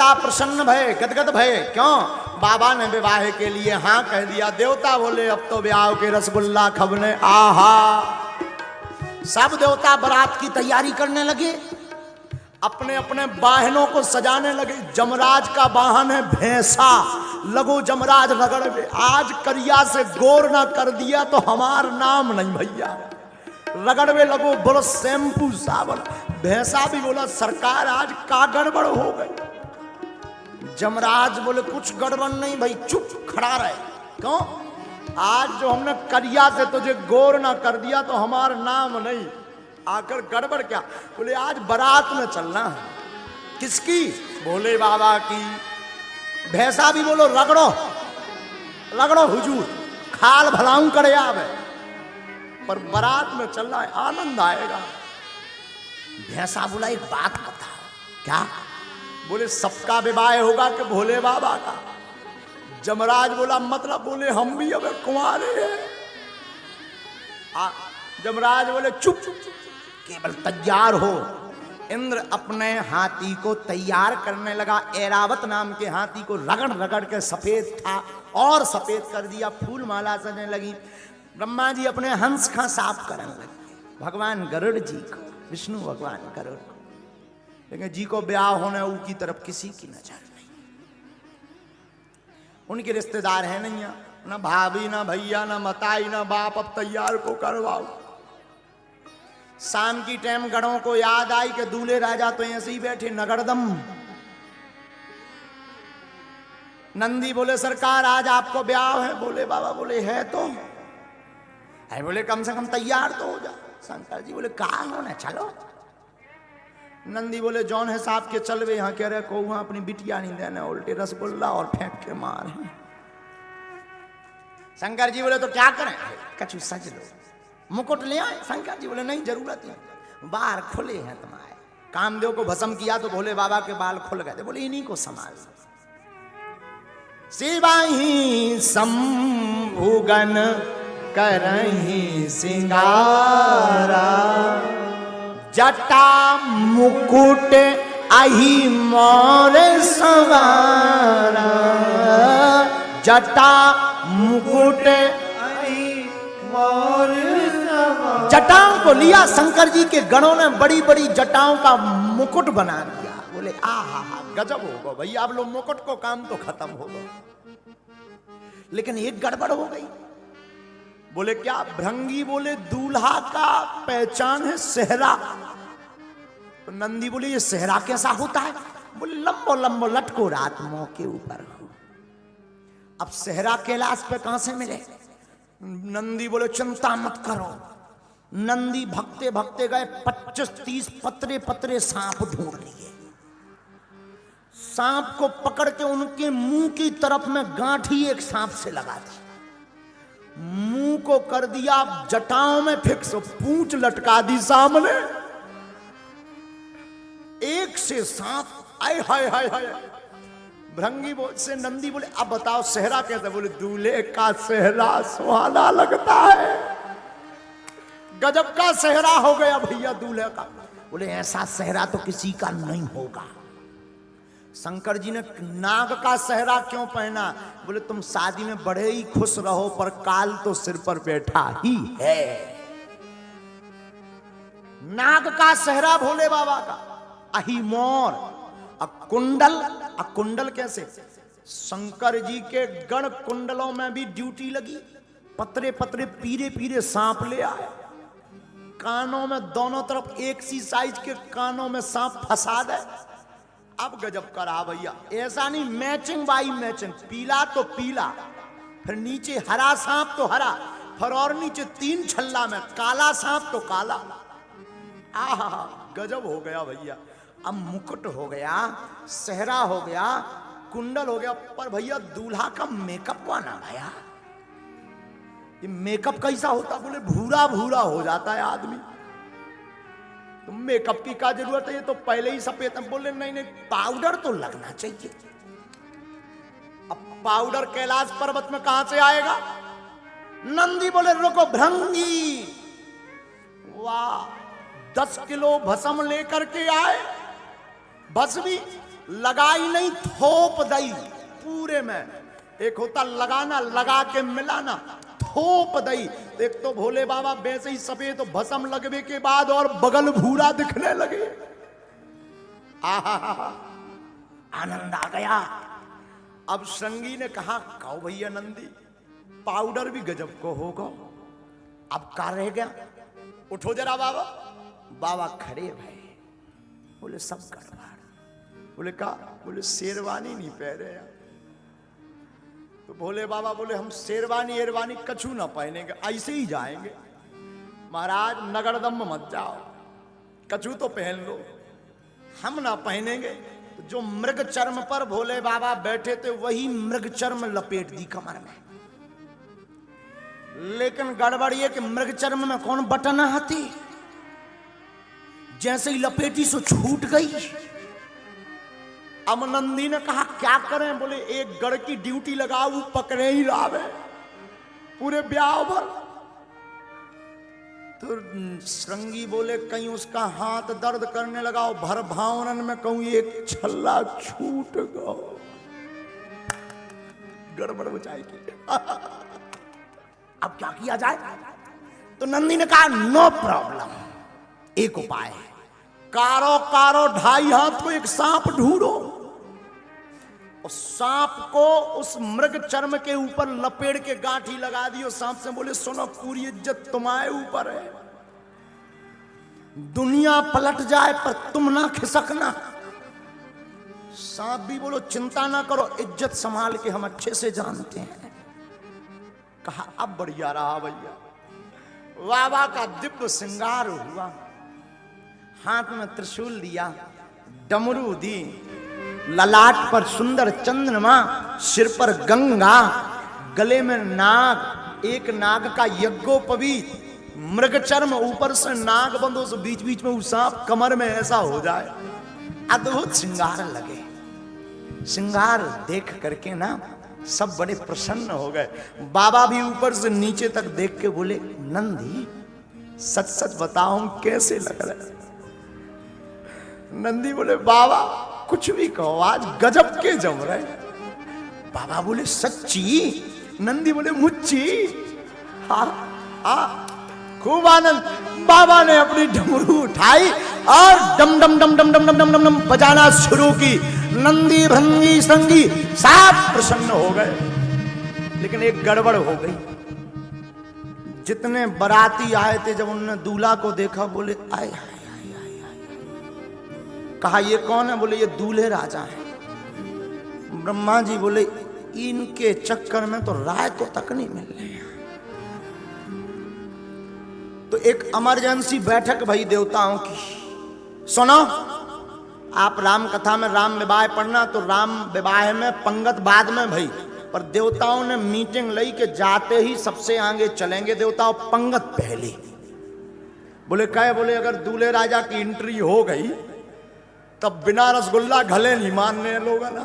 देवता प्रसन्न भय, गदगद भय। क्यों? बाबा ने विवाह के लिए हाँ कह दिया। देवता बोले अब तो ब्याह के रसगुल्ला खबने। आहा, सब देवता बारात की तैयारी करने लगे, अपने अपने वाहनों को सजाने लगे। जमराज का वाहन है भैंसा, लगो जमराज रगड़ में। आज करिया से गोर ना कर दिया तो हमार नाम नहीं भैया। रगड़ में लगो, बोलो शैम्पू साबुन। भैंसा भी बोला सरकार आज का गड़बड़ हो गई। जमराज बोले कुछ गड़बड़ नहीं भाई, चुप खड़ा रहे। क्यों? आज जो हमने करिया से तुझे गोर ना कर दिया तो हमार नाम नहीं। आकर गड़बड़ क्या? बोले आज बारात में चलना है। किसकी? भोले बाबा की। भैंसा भी बोलो रगड़ो रगड़ो हुजूर, खाल भलाऊं करे आवे, पर बारात में चलना है, आनंद आएगा। भैंसा बोला एक बात बताओ। क्या? बोले सबका विवाह होगा कि भोले बाबा का? जमराज बोला मतलब? बोले हम भी अब कुंवारे हैं। जमराज बोले चुप, केवल तैयार हो। इंद्र अपने हाथी को तैयार करने लगा। ऐरावत नाम के हाथी को रगड़ रगड़ के सफेद था और सफेद कर दिया। फूल माला सजने लगी। ब्रह्मा जी अपने हंस का साफ करने लगे। भगवान गरुड़ जी को, विष्णु भगवान गरुड़ को, लेकिन जी को ब्याह होने की तरफ किसी की नजर नहीं। उनके रिश्तेदार है नहीं, ना भाभी ना भैया ना मताई ना बाप। अब तैयार को करवाओ। शाम की टाइम गढ़ों को याद आई कि दूल्हे राजा तो ऐसे ही बैठे नगरदम। नंदी बोले सरकार आज आपको ब्याह है। बोले बाबा बोले है तो है। बोले कम से कम तैयार तो हो जा। शंकर जी बोले कहाँ होना, चलो। नंदी बोले जौन हिसाब के चलवे यहाँ कह रहे को वहां अपनी बिटिया नहीं देने, उल्टे रसगुल्ला और फेंक के मार। शंकर जी बोले तो क्या करें? कछु सज लो, मुकुट ले आए। शंकर जी बोले नहीं जरूरत नहीं, बाल खुले हैं तुम्हारे। कामदेव को भस्म किया तो भोले बाबा के बाल खुल गए थे। बोले इन्हीं को संभाल। शिवाही शंभुगन करही सिंगारा, जटा मुकुट आही मोर सवारा। जटा मुकुट जटाओं को लिया। शंकर जी के गणों ने बड़ी बड़ी जटाओं का मुकुट बना दिया। बोले आहा गजब होगा भैया, आप लोग मुकुट को काम तो खत्म होगा। लेकिन एक गड़बड़ हो गई। बोले क्या? भृंगी बोले दूल्हा का पहचान है सेहरा। तो नंदी बोले ये सेहरा कैसा होता है? बोले लंबो लंबो लटको रात मुंह के ऊपर हो। अब सेहरा कैलाश पे कहां से मिले? नंदी बोले चिंता मत करो। नंदी भगते भगते गए, 25-30 पतरे पतरे सांप ढूंढ लिए। सांप को पकड़ के उनके मुंह की तरफ में गांठी एक सांप से लगा दी। मुंह को कर दिया जटाओं में फिक्स, पूंछ लटका दी सामने। एक से सांप आए हाय हाय हाय। भृंगी से नंदी बोले अब बताओ सेहरा कैसे? बोले दूल्हे का सेहरा सुहाना लगता है। गजब का सेहरा हो गया भैया दूल्हे का। बोले ऐसा सेहरा तो किसी का नहीं होगा। शंकर जी ने नाग का सेहरा क्यों पहना? बोले तुम शादी में बड़े ही खुश रहो, पर काल तो सिर पर बैठा ही है। नाग का सेहरा भोले बाबा का। अही मोर कुंडल। कुंडल कैसे? शंकर जी के गण कुंडलों में भी ड्यूटी लगी। पतरे पतरे पीरे पीरे सांप ले आए। कानों में दोनों तरफ एक सी साइज के कानों में सांप फंसा दे। अब गजब करा भैया। ऐसा नहीं, मैचिंग बाई मैचिंग। पीला तो पीला, फिर नीचे हरा सांप तो हरा, फिर और नीचे 3 छल्ला में काला सांप तो काला। आहा गजब हो गया भैया। अब मुकुट हो गया, सेहरा हो गया, कुंडल हो गया, पर भैया दूल्हा का मेकअप बना भैया। ये मेकअप कैसा होता? बोले भूरा भूरा हो जाता है आदमी। तो मेकअप की क्या जरूरत है? ये तो पहले ही सफेद। बोले नहीं नहीं, पाउडर तो लगना चाहिए। अब पाउडर कैलाश पर्वत में कहां से आएगा? नंदी बोले रुको भृंगी, वाह 10 किलो भस्म लेकर के आए। भस्मी लगाई नहीं, थोप दई पूरे में। एक होता लगाना, लगा के मिलाना, थोप दई। तो एक तो भोले बाबा वैसे ही सफेद, तो भस्म लगने के बाद और बगल भूरा दिखने लगे। आहा, आनंद आ गया। अब श्रृंगी ने कहा, कहो भैया नंदी, पाउडर भी गजब को होगा, अब का रह गया, उठो जरा बाबा। बाबा खड़े भाई, बोले सब गड़बड़। बोले का? बोले शेरवानी नहीं पहने यार। तो भोले बाबा बोले हम शेरवानी एरवानी कछु ना पहनेंगे, ऐसे ही जाएंगे। महाराज नगरदम मत जाओ, कछु तो पहन लो, हम ना पहनेंगे। तो जो मृग चर्म पर भोले बाबा बैठे थे वही मृग चर्म लपेट दी कमर में। लेकिन गड़बड़ ये कि मृग चर्म में कौन बटन आती, जैसे ही लपेटी सो छूट गई। अब नंदी ने कहा क्या करें? बोले एक गढ़ की ड्यूटी लगाओ, वो पकड़े ही लावे पूरे ब्याह भर। तो श्रृंगी बोले कहीं उसका हाथ दर्द करने लगा, भर भावनन में कहूं एक छल्ला छूट गो, गड़बड़ हो जाएगी। अब क्या किया जाए? तो नंदी ने कहा नो प्रॉब्लम, एक उपाय है, कारो कारो 2.5 हाथ को एक सांप ढूंढो, और सांप को उस मृग चर्म के ऊपर लपेट के गांठी लगा दियो। सांप से बोले सुनो, पूरी इज्जत तुम्हारे ऊपर है, दुनिया पलट जाए पर तुम ना खिसकना। सांप भी बोलो चिंता ना करो, इज्जत संभाल के हम अच्छे से जानते हैं। कहा अब बढ़िया रहा भैया। बाबा का दिव्य श्रृंगार हुआ, हाथ में त्रिशूल दिया, डमरू दी, ललाट पर सुंदर चंद्रमा, सिर पर गंगा, गले में नाग, एक नाग का यज्ञोपवीत, मृग चर्म, ऊपर से नाग बंदो से बीच बीच में सांप, कमर में ऐसा हो जाए। अद्भुत श्रृंगार लगे। श्रृंगार देख करके ना सब बड़े प्रसन्न हो गए। बाबा भी ऊपर से नीचे तक देख के बोले नंदी सच सच बताओ कैसे लग रहा है? नंदी बोले बाबा कुछ भी कहो, आज गजब के जम रहे। बाबा बोले सच्ची? नंदी बोले मुच्ची। हाँ हाँ, खूब आनंद। बाबा ने अपनी डमरू उठाई और डम डम डम डम डम डम डम डम डम बजाना शुरू की। नंदी भृंगी संगी सब प्रसन्न हो गए। लेकिन एक गड़बड़ हो गई। जितने बाराती आए थे, जब उन्होंने दूल्हा को देखा बोले आए आए। कहा ये कौन है? बोले ये दूल्हे राजा हैं। ब्रह्मा जी बोले इनके चक्कर में तो राय को तक नहीं मिल रही है। तो एक इमरजेंसी बैठक भई देवताओं की। सुनो, आप राम कथा में राम विवाह पढ़ना, तो राम विवाह में पंगत बाद में भई, पर देवताओं ने मीटिंग लई के जाते ही सबसे आगे चलेंगे देवताओं, पंगत पहले। बोले कहे? बोले अगर दूल्हे राजा की एंट्री हो गई तब बिना रसगुल्ला घले नहीं मानने लोग ना।